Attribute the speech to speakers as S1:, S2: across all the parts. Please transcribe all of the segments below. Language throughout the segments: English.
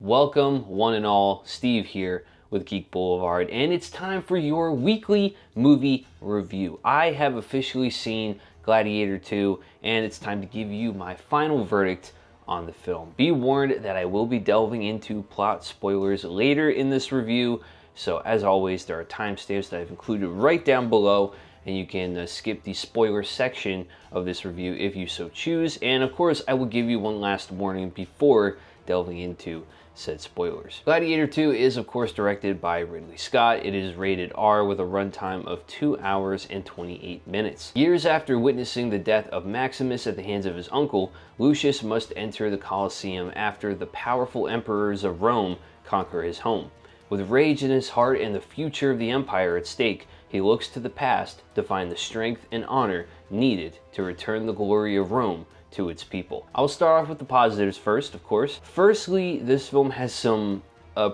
S1: Welcome, one and all. Steve here with Geek Boulevard, and it's time for your weekly movie review. I have officially seen Gladiator II, and it's time to give you my final verdict on the film. Be warned that I will be delving into plot spoilers later in this review, so as always, there are timestamps that I've included right down below, and you can skip the spoiler section of this review if you so choose. And of course, I will give you one last warning before delving into said spoilers. Gladiator 2 is of course directed by Ridley Scott. It is rated R with a runtime of 2 hours and 28 minutes. Years after witnessing the death of Maximus at the hands of his uncle, Lucius must enter the Colosseum after the powerful emperors of Rome conquer his home. With rage in his heart and the future of the empire at stake, he looks to the past to find the strength and honor needed to return the glory of Rome to its people. I'll start off with the positives first, of course. Firstly, this film has some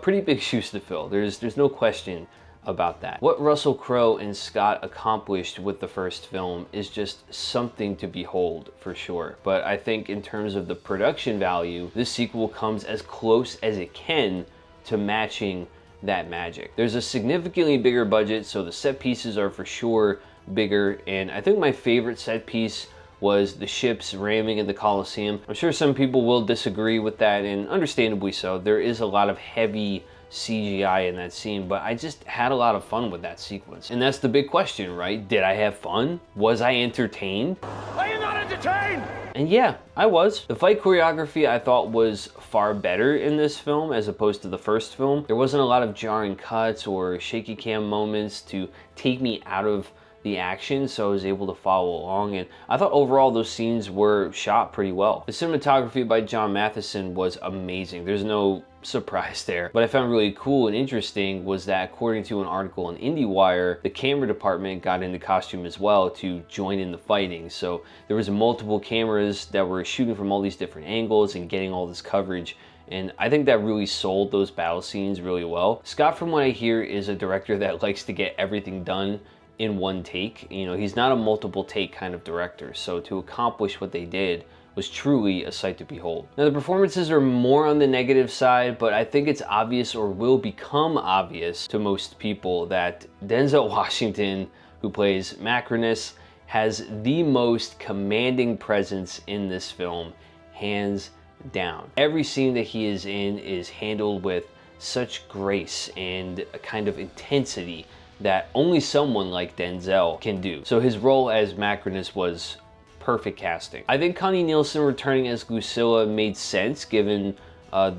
S1: pretty big shoes to fill. There's no question about that. What Russell Crowe and Scott accomplished with the first film is just something to behold for sure. But I think in terms of the production value, this sequel comes as close as it can to matching that magic. There's a significantly bigger budget, so the set pieces are for sure bigger, and I think my favorite set piece was the ships ramming in the Colosseum. I'm sure some people will disagree with that, and understandably so. There is a lot of heavy CGI in that scene, but I just had a lot of fun with that sequence. And that's the big question, right? Did I have fun? Was I entertained? Are you not entertained? And yeah, I was. The fight choreography I thought was far better in this film as opposed to the first film. There wasn't a lot of jarring cuts or shaky cam moments to take me out of the action, so I was able to follow along, and I thought overall those scenes were shot pretty well. The cinematography by John Matheson was amazing. There's no surprise there. What I found really cool and interesting was that according to an article in IndieWire, the camera department got into costume as well to join in the fighting. So there was multiple cameras that were shooting from all these different angles and getting all this coverage. And I think that really sold those battle scenes really well. Scott, from what I hear, is a director that likes to get everything done in one take. You know, he's not a multiple take kind of director, so to accomplish what they did was truly a sight to behold. Now the performances are more on the negative side, but I think it's obvious, or will become obvious to most people, that Denzel Washington, who plays Macrinus, has the most commanding presence in this film, hands down. Every scene that he is in is handled with such grace and a kind of intensity that only someone like Denzel can do. So his role as Macrinus was perfect casting. I think Connie Nielsen returning as Lucilla made sense given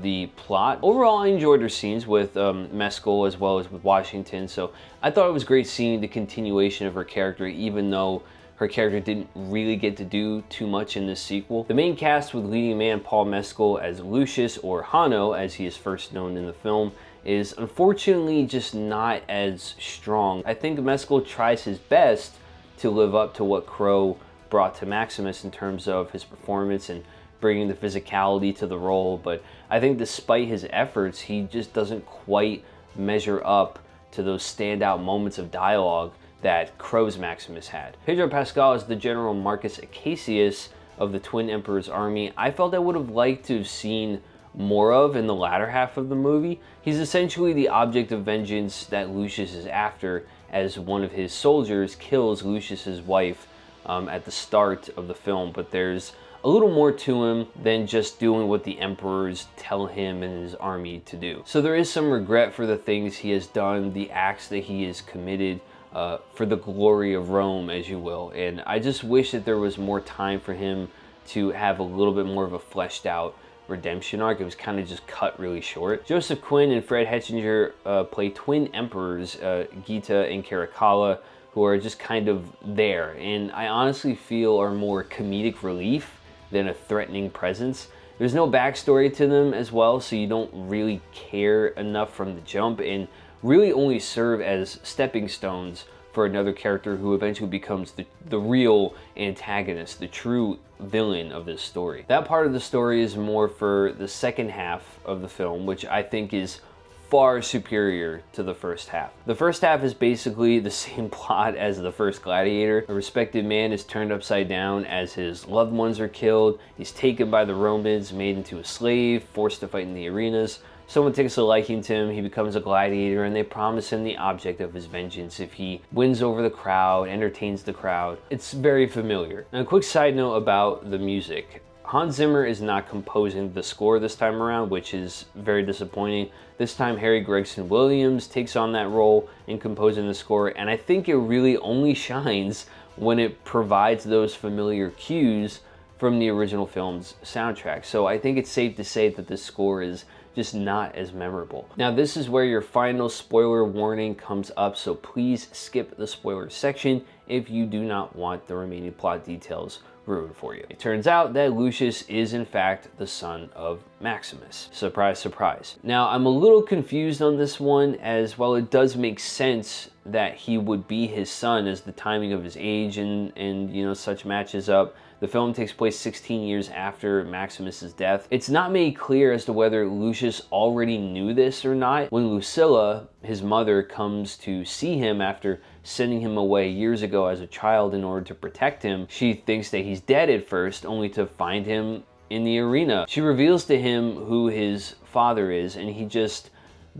S1: the plot. Overall, I enjoyed her scenes with Mescal as well as with Washington, so I thought it was great seeing the continuation of her character, even though her character didn't really get to do too much in this sequel. The main cast, with leading man Paul Mescal as Lucius, or Hanno as he is first known in the film, is unfortunately just not as strong. I think Mescal tries his best to live up to what Crowe brought to Maximus in terms of his performance and bringing the physicality to the role, but I think despite his efforts, he just doesn't quite measure up to those standout moments of dialogue that Crowe's Maximus had. Pedro Pascal as the General Marcus Acacius of the Twin Emperor's army, I felt I would have liked to have seen more of in the latter half of the movie. He's essentially the object of vengeance that Lucius is after, as one of his soldiers kills Lucius's wife at the start of the film, but there's a little more to him than just doing what the emperors tell him and his army to do. So there is some regret for the things he has done, the acts that he has committed for the glory of Rome, as you will, and I just wish that there was more time for him to have a little bit more of a fleshed out redemption arc. It was kind of just cut really short. Joseph Quinn and Fred Hettinger play twin emperors, Gita and Caracalla, who are just kind of there, and I honestly feel are more comedic relief than a threatening presence. There's no backstory to them as well, so you don't really care enough from the jump, and really only serve as stepping stones for another character who eventually becomes the real antagonist, the true villain of this story. That part of the story is more for the second half of the film, which I think is far superior to the first half. The first half is basically the same plot as the first Gladiator. A respected man is turned upside down as his loved ones are killed. He's taken by the Romans, made into a slave, forced to fight in the arenas. someone takes a liking to him, he becomes a gladiator, and they promise him the object of his vengeance if he wins over the crowd, entertains the crowd. It's very familiar. And a quick side note about the music. Hans Zimmer is not composing the score this time around, which is very disappointing. This time Harry Gregson Williams takes on that role in composing the score, and I think it really only shines when it provides those familiar cues from the original film's soundtrack. So I think it's safe to say that this score is just not as memorable. Now, this is where your final spoiler warning comes up, so please skip the spoiler section if you do not want the remaining plot details ruined for you. It turns out that Lucius is in fact the son of Maximus. Surprise, surprise. Now, I'm a little confused on this one, as well it does make sense that he would be his son as the timing of his age and you know, such matches up. The film takes place 16 years after Maximus's death. It's not made clear as to whether Lucius already knew this or not. When Lucilla, his mother, comes to see him after sending him away years ago as a child in order to protect him, she thinks that he's dead at first, only to find him in the arena. She reveals to him who his father is, and he just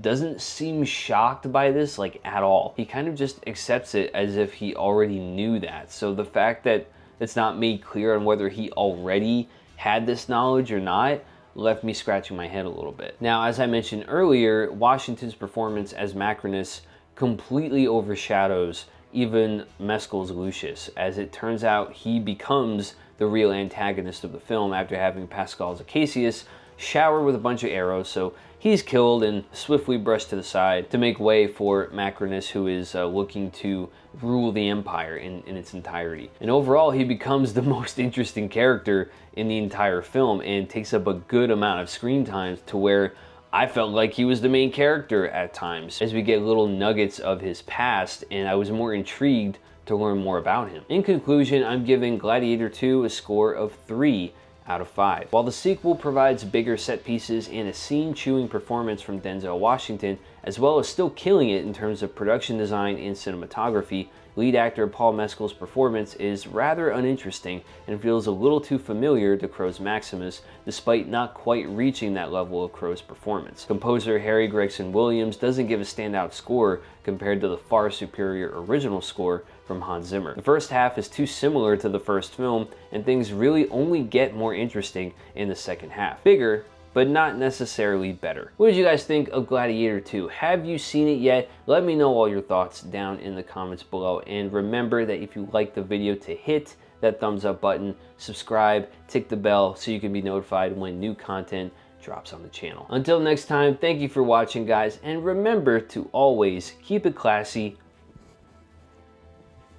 S1: doesn't seem shocked by this, like, at all. He kind of just accepts it as if he already knew that. So the fact that it's not made clear on whether he already had this knowledge or not left me scratching my head a little bit. Now, as I mentioned earlier, Washington's performance as Macrinus completely overshadows even Mescal's Lucius, as it turns out he becomes the real antagonist of the film after having Pascal's Acacius shower with a bunch of arrows, so he's killed and swiftly brushed to the side to make way for Macrinus, who is looking to rule the empire in its entirety. And overall, he becomes the most interesting character in the entire film and takes up a good amount of screen time, to where I felt like he was the main character at times, as we get little nuggets of his past, and I was more intrigued to learn more about him. In conclusion, I'm giving Gladiator II a score of 3 out of 5. While the sequel provides bigger set pieces and a scene-chewing performance from Denzel Washington, as well as still killing it in terms of production design and cinematography, lead actor Paul Mescal's performance is rather uninteresting and feels a little too familiar to Crowe's Maximus, despite not quite reaching that level of Crowe's performance. Composer Harry Gregson Williams doesn't give a standout score compared to the far superior original score from Hans Zimmer. The first half is too similar to the first film, and things really only get more interesting in the second half. Bigger, but not necessarily better. What did you guys think of Gladiator II? Have you seen it yet? Let me know all your thoughts down in the comments below. And remember that if you like the video, to hit that thumbs up button, subscribe, tick the bell so you can be notified when new content drops on the channel. Until next time, thank you for watching, guys, and remember to always keep it classy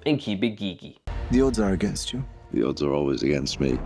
S1: and keep it geeky.
S2: The odds are against you.
S3: The odds are always against me.